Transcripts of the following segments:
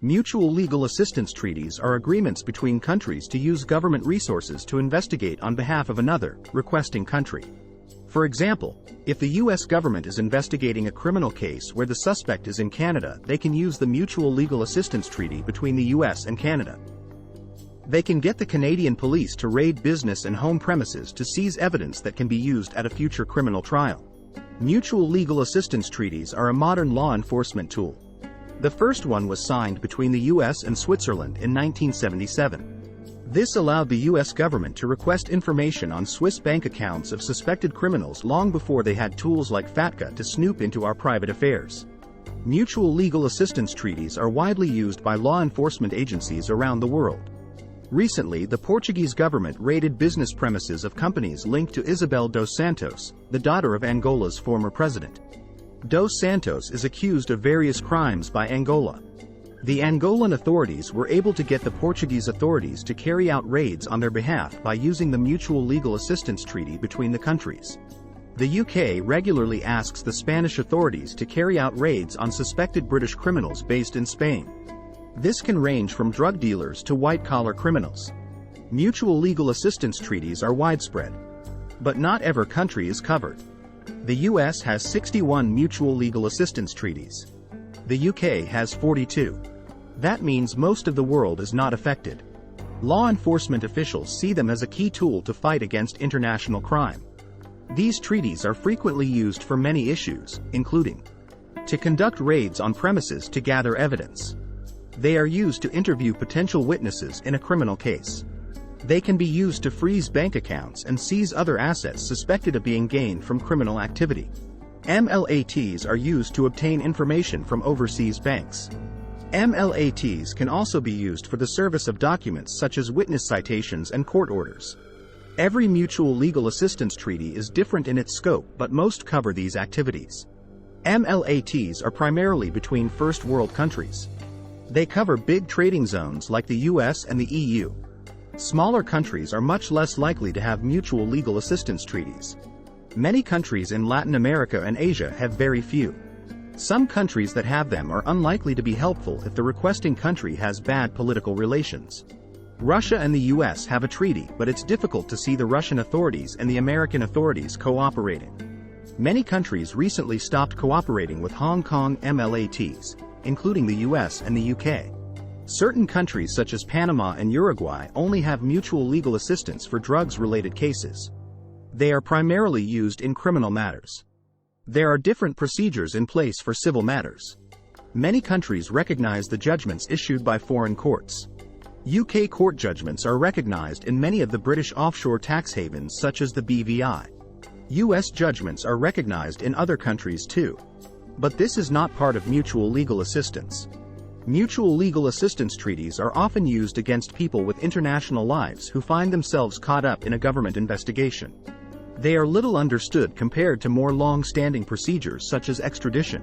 Mutual legal assistance treaties are agreements between countries to use government resources to investigate on behalf of another, requesting country. For example, if the U.S. government is investigating a criminal case where the suspect is in Canada, they can use the Mutual Legal Assistance Treaty between the U.S. and Canada. They can get the Canadian police to raid business and home premises to seize evidence that can be used at a future criminal trial. Mutual legal assistance treaties are a modern law enforcement tool. The first one was signed between the U.S. and Switzerland in 1977. This allowed the U.S. government to request information on Swiss bank accounts of suspected criminals long before they had tools like FATCA to snoop into our private affairs. Mutual legal assistance treaties are widely used by law enforcement agencies around the world. Recently, the Portuguese government raided business premises of companies linked to Isabel dos Santos, the daughter of Angola's former president. Dos Santos is accused of various crimes by Angola. The Angolan authorities were able to get the Portuguese authorities to carry out raids on their behalf by using the Mutual Legal Assistance Treaty between the countries. The UK regularly asks the Spanish authorities to carry out raids on suspected British criminals based in Spain. This can range from drug dealers to white-collar criminals. Mutual legal assistance treaties are widespread. But not every country is covered. The US has 61 mutual legal assistance treaties. The UK has 42. That means most of the world is not affected. Law enforcement officials see them as a key tool to fight against international crime. These treaties are frequently used for many issues, including to conduct raids on premises to gather evidence. They are used to interview potential witnesses in a criminal case. They can be used to freeze bank accounts and seize other assets suspected of being gained from criminal activity. MLATs are used to obtain information from overseas banks. MLATs can also be used for the service of documents such as witness citations and court orders. Every mutual legal assistance treaty is different in its scope, but most cover these activities. MLATs are primarily between first world countries. They cover big trading zones like the US and the EU. Smaller countries are much less likely to have mutual legal assistance treaties. Many countries in Latin America and Asia have very few. Some countries that have them are unlikely to be helpful if the requesting country has bad political relations. Russia and the US have a treaty, but it's difficult to see the Russian authorities and the American authorities cooperating. Many countries recently stopped cooperating with Hong Kong MLATs, including the US and the UK. Certain countries such as Panama and Uruguay only have mutual legal assistance for drugs-related cases. They are primarily used in criminal matters. There are different procedures in place for civil matters. Many countries recognize the judgments issued by foreign courts. UK court judgments are recognized in many of the British offshore tax havens such as the BVI. US judgments are recognized in other countries too. But this is not part of mutual legal assistance. Mutual legal assistance treaties are often used against people with international lives who find themselves caught up in a government investigation. They are little understood compared to more long-standing procedures such as extradition.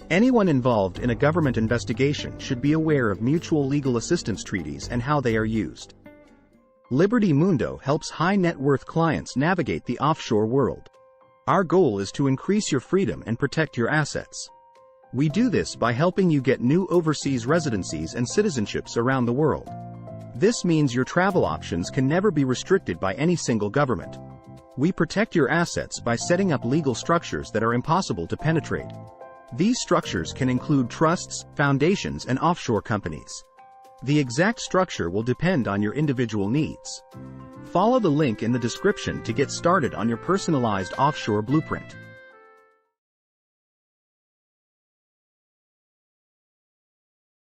Anyone involved in a government investigation should be aware of mutual legal assistance treaties and how they are used. Liberty Mundo helps high-net-worth clients navigate the offshore world. Our goal is to increase your freedom and protect your assets. We do this by helping you get new overseas residencies and citizenships around the world. This means your travel options can never be restricted by any single government. We protect your assets by setting up legal structures that are impossible to penetrate. These structures can include trusts, foundations, and offshore companies. The exact structure will depend on your individual needs. Follow the link in the description to get started on your personalized offshore blueprint.